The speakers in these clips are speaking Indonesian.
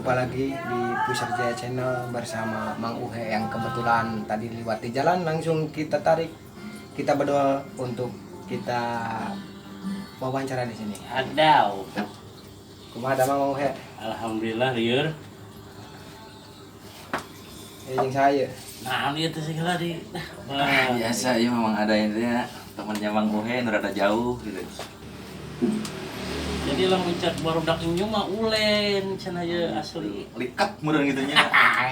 Jumpa lagi di Pusar Jaya Channel bersama Mang Uhe yang kebetulan tadi lewat di jalan, langsung kita tarik, kita berdua untuk kita wawancara di sini. Ada. Kumaha ada Mang Uhe? Alhamdulillah lieur. Yang saya. Nah, itu segala di. Biasa ya memang ada intinya temannya Mang Uhe rada jauh gitu. Jadi lah mencet barudak inyu mah ulen cenah aja asli. Likat meureun gitu nya.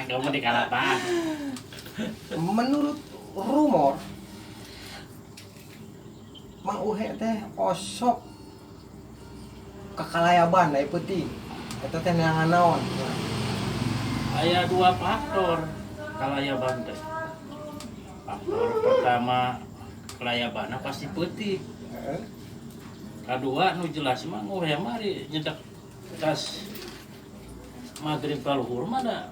Kamu di kalatan. Menurut rumor Mang Uhe teh osok kakalayaban ai peuting. Eta teh neangan naon? Aya dua faktor kalayaban teh. Faktor pertama kalayabanna pasti peuting. Kedua nu jelas mah Uhe mari nyedak tas magrib ka luhur mah da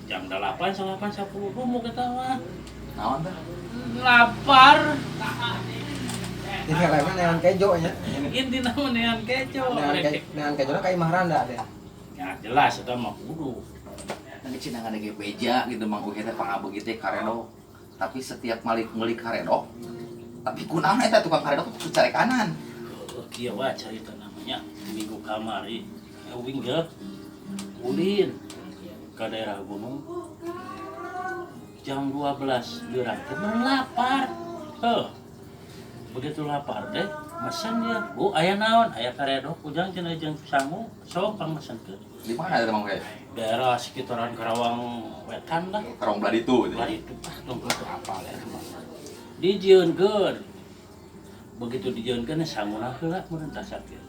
jam 8 10 rumo kita mah. Naon teh? Lapar. Ini lainnya neangan kejo nya. Intina mah nean keco. Neangan kejo ka Imah Randa deh. Ya jelas eta mah kudu. Nanti cina ada beja gitu Mang Uhe teh pangabeug teh karedok. Tapi setiap meuli karedok, tapi kunaon eta tukang karedok tuh cari kanan. Kieu wae carita namanya minggu kamari winggeup ulin ka daerah gunung jam 12 geurang teh lapar. Begitu lapar deh mesen dia. Bu aya naon? Aya karedok ujang cenah jeung sangu sok pangmesenkeun. Di mana eta Mang Uhe? Daerah sekitaran Karawang Wetan lah. Karong Bladitu gitu. Bari itu tong apal ya. Dijieunkeun. Begitu dijieunkeun sanguna heula mun tah sakit.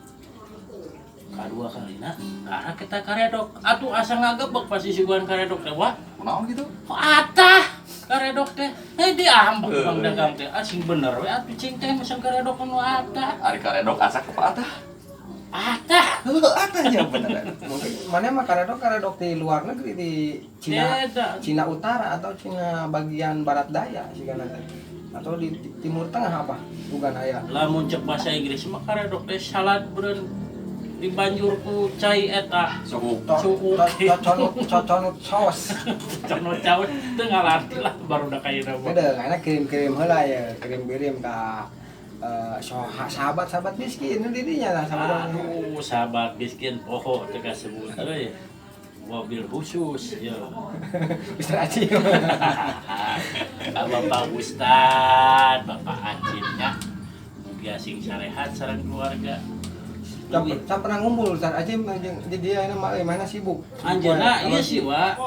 Kadua kalina karena kita karedok. Atuh asa ngagebeg pasti siguan karedok teh wa. Kunaon gitu? Oh atah karedok teh. Diambek Bang dagang teh. Asing bener we atuh cing teh mesen karedok anu atah. Ari karedok asa ke patah. Atah. Atahnya beneran. Mana mah karedok di luar negeri di Cina, Beda. Cina Utara atau Cina bagian barat daya sih kan atau di Timur Tengah apa? Bukan aya. Lamun cek bahasa Inggris mah karedok teh salad beureun dibanjur ku cai eta. Suhu. Coconut sauce. Cono caut teu ngalarti lah baru da kayeuna mah. Beda, karena kirim-kirim heula ya, kirim-kirim ka sahabat-sahabat miskin di dinya lah sama dong. Aduh, sahabat miskin poho teu kasebut euy. Mobil khusus ya. Mister Aci. Bapak Ustad, Bapak Acilnya mugia sing sarehat sareng keluarga. Sam pernah ngumpul Ustaz Aci di dia mana sibuk. Anjeunna ieu sih wa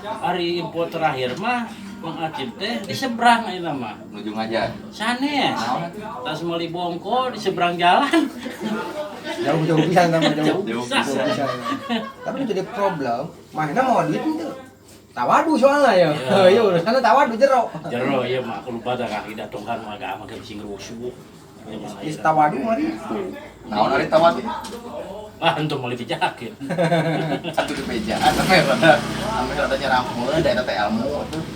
hari info terakhir mah Mang Acil teh di seberang ayeuna mah. Nuju ngajar. Sanes. Tas meuli bongko di seberang jalan. Jauh-jauh pisan sama jauh. Jauh Pisan. Tapi jadi problem, mainnya mau duit itu. Tawadu soalnya ya. Heuh, urusanna tawadu jero. Jero ieu mah aku lupa da kaki datongkan mah agama ge sing rusuh. Is tawadu mari itu. Naon ari tawad? Ah, untuk meuli pijakeun. Atuh di beja. Ame rada nyerang meureun da eta teh ilmu tuh.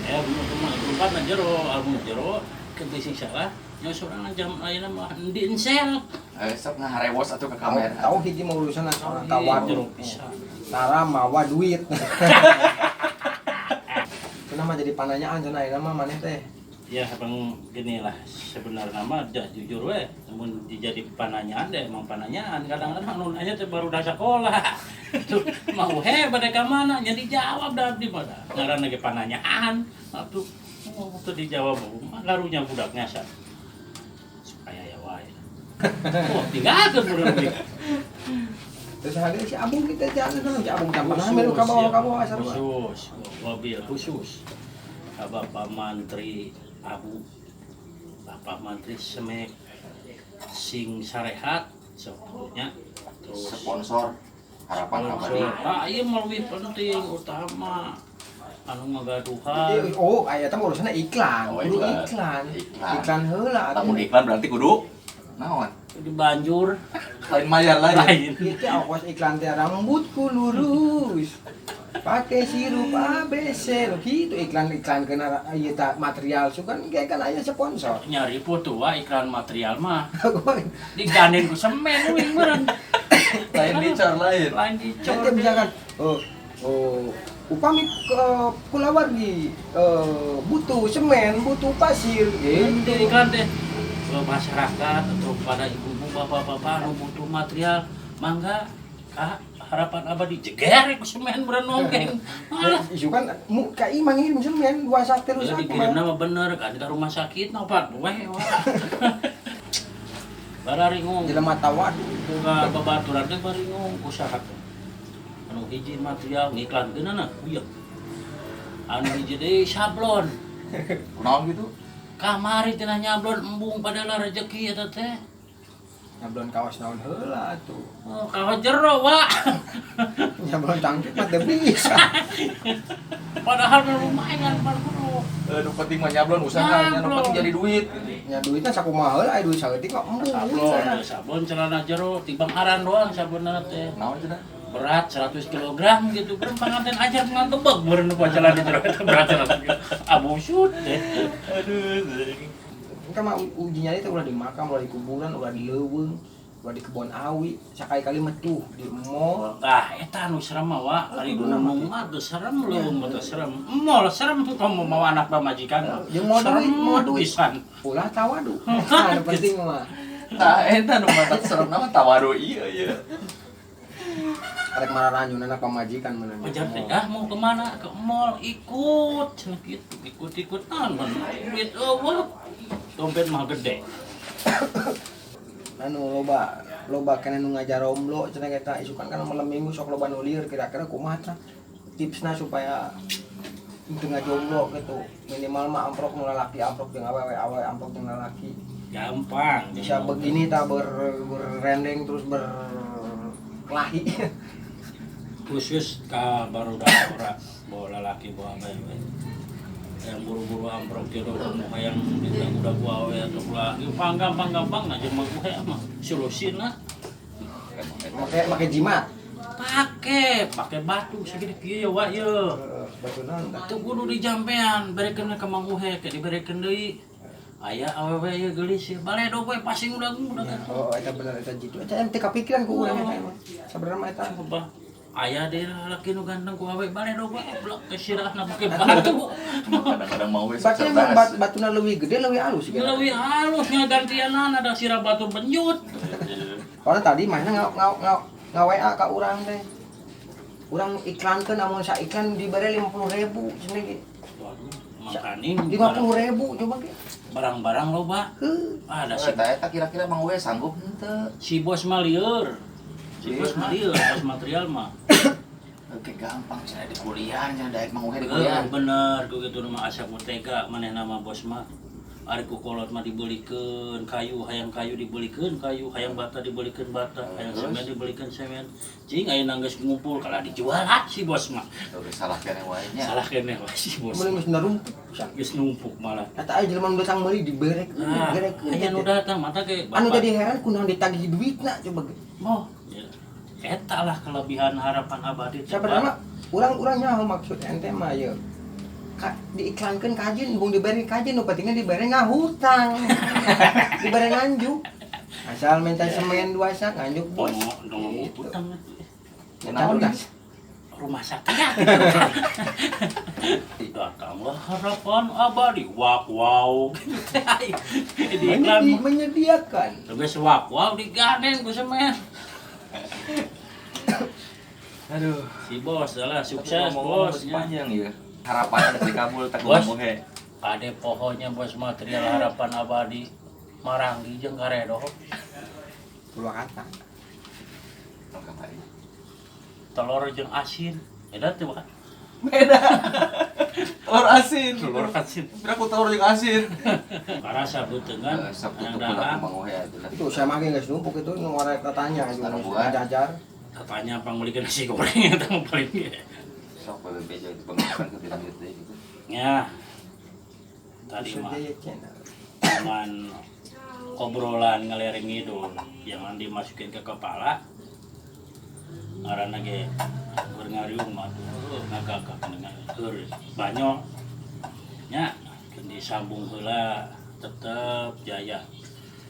Saya lupa na jero, album jero ke sing salah. Nya sorangan jam ayeuna mah di ensel. Sok ngaharewos atuh ke kamera. Tahu hiji mah urusan tawadu. Jero pisan. Tara mawa duit. Cenah mah jadi pananyaan cenah ayeuna mah maneh teh. Ya abang gini lah sebenarnya mah dah jujur we namun dijadi pananyaan deh emang pananyaan kadang-kadang nun aja teh baru dah sekolah tuh mau hebat ka mana nya dijawab dah di mana ngaranna ge pananyaan atuh tuh dijawab mah garunya budak nyasar supaya ya wae oh tinggalkeun urang ge Terus hari si Abung kita jalan si Abung tampana melu ka bawah asar. khusus mobil khusus ka Bapak Mantri Abu Bapak Mantri Semek sing sarehat sebetulnya terus Sponsor harapan abadi. ieu mah lebih penting utama anu ngagaduhan. Oh, aya teh urusanna iklan. Oh, Kudu iklan. iklan. Iklan heula atuh. Lamun iklan berarti kudu naon? Dibanjur Lain mayar lain. lain. Itu ongkos iklan teh rambutku lurus. Pakai sirup ABC lo gitu iklan-iklan kena ieu tah material sukan ge kan aya sponsor. Nyari foto iklan material mah diganin ku semen wing meureun. Lain dicor lain. Lain Jadi dicor. misalkan upami kulawargi butuh semen, butuh pasir Jadi gitu. kan teh ke masyarakat atau pada ibu-ibu bapak-bapak nu butuh material mangga harapan abadi jeger ku semen berenang nongkeng. Malah Isu kan kai mangirim semen 2 sak terus jadi dikirim nama bener kan ke rumah sakit nopat we. Bararingung jelema tawadu. boga babaturan teh baringung usaha teh. Anu hiji material ngiklankeun na uyeuh. Anu hiji deui sablon. Kunaon gitu? Kamari tina nyablon embung padahal rezeki eta teh. Nyablon kaos naon heula tuh. Oh, kawas jero, Wak. Nyablon tangkep mah teu bisa. Padahal lumayan baru. Nu penting mah nyablon usahanya, nu penting jadi duit. Nya duitnya sakumaha heula aya duit saeutik kok embung. Sablon, sabun celana jero timbang aran doang sabunna teh. Naon cenah? Berat 100 kg gitu. Belum panganten ajar ngangebeg meureun nu celana jero eta berat 100 kg. Abusut teh. Aduh. Kan mah uji nyali teh ulah di makam, ulah di kuburan, ulah di leuweung, ulah di kebon awi, sakali-kali mah tuh di mall. Tah eta nu serem mah Wak, ari gunung mah teu serem leuweung mah teu serem. Mall serem kamu mau anak pamajikan mah. Jeung mau duit, mau duit. Pisan. Ulah tawadu. Nah, nu penting mah. Tah eta nu mata serem nama tawadu ieu. Arek mararanjun anak pamajikan meunang. Pajar teh mau kemana? Ke mall ikut cenah kitu. Ikut naon duit eueuh. Dompet mah gede. Anu loba kana nu ngajar omlo cenah eta isukan kana malam minggu sok loba nu lieur kira-kira kumaha tah tipsna supaya teu ngajomblo gitu. Minimal mah amprok nu lalaki amprok jeung awewe amprok jeung lalaki. Gampang. Bisa begini tah berrendeng terus berkelahi. Khusus ka barudak bawa lalaki bawa awewe. Yang buru-buru amprok jodoh kamu yang minta udah gua awe atau gua gampang aja mah gue mah solusina Make jimat. pakai batu segede kieu wa ye Batu naon tah? teu kudu dijampean berekeun ka Mang Uhe ke diberekeun deui aya awewe ye geulis ye baledo we pasing udah kan Oh, eta bener eta jitu. Eta teh kapikiran ku urang eta emang. Sabenerna mah eta. apa aya deui laki nu ganteng ku awe baledo we blok ke sirahna pake batu Kadang-kadang mau wes Berarti emang cerdas. batuna leuwih gede leuwih alus gitu. lebih halusnya gantianan ada sirah batu benjut. Karena tadi mainnya WA ka urang teh. Urang iklankeun amun sa iklan dibere 50.000 cenah ge. Waduh, makanin 50.000 coba ge. barang-barang loba. Heuh. Ada Eta kira-kira Mang Uwe sanggup henteu? si bos mah lieur. Si bos mah lieur, bos material mah. Oke gampang cenah di kuliah nya daek Mang Uwe di kuliah. Bener, ku kitu mah asa mutega manehna mah bos mah. Ari ku kolot mah dibelikeun kayu, hayang kayu dibelikeun kayu, hayang bata dibelikeun bata, hayang semen dibelikeun semen. Cing ayeuna geus ngumpul kalah dijual si bos mah. Oke salah keneh wae nya. Salah keneh wah si bos. Mun geus narumpuk pisan. Geus numpuk malah. Eta aya jelema nu datang meuli diberek, Nah, berek. aya nu datang mata ge Anu jadi heran kunaon ditagih duitna coba ge. oh, ya. Eta lah kelebihan harapan abadi. Sabenerna mah urang nyaho maksud ente mah ye. Diiklankeun kajen, hung dibere kajen, nu pentingna dibere ngahutang. Dibere nganjuk. Asal minta semen 2 sak nganjuk bos. Dong utang. Kenapa gas? Rumah sakit. Datanglah harapan abadi. Wak wow. Di iklan Menyediakan. terus wak wow digaden ku semen. Aduh. Si bos salah sukses bosnya. Panjang ya. Harapan ada dikabul tak Bos. Mang Uwe. Ade pohonnya bos material harapan abadi. Maranggi jeung karedo. Purwakarta. Telur jeung asin. Beda teh bukan? Beda. Telur asin. Telur asin. Berapa telur jeung asin? Karena sabuteungan Sabtu yang tuh pulang dahang. Mang Uwe atuh. Itu saya makin nggak numpuk itu ngorek katanya Anu juga buah. jajar. Katanya pangulikeun nasi goreng eta mah paling ge. Sok bebeja itu pengakuan ke lanjut deh gitu. Ya. Tadi mah cuman obrolan ngelereng ngidul jangan dimasukin ke kepala. Karena ge berngariung mah tuh ngagagak dengan keur banyak nya disambung heula tetep jaya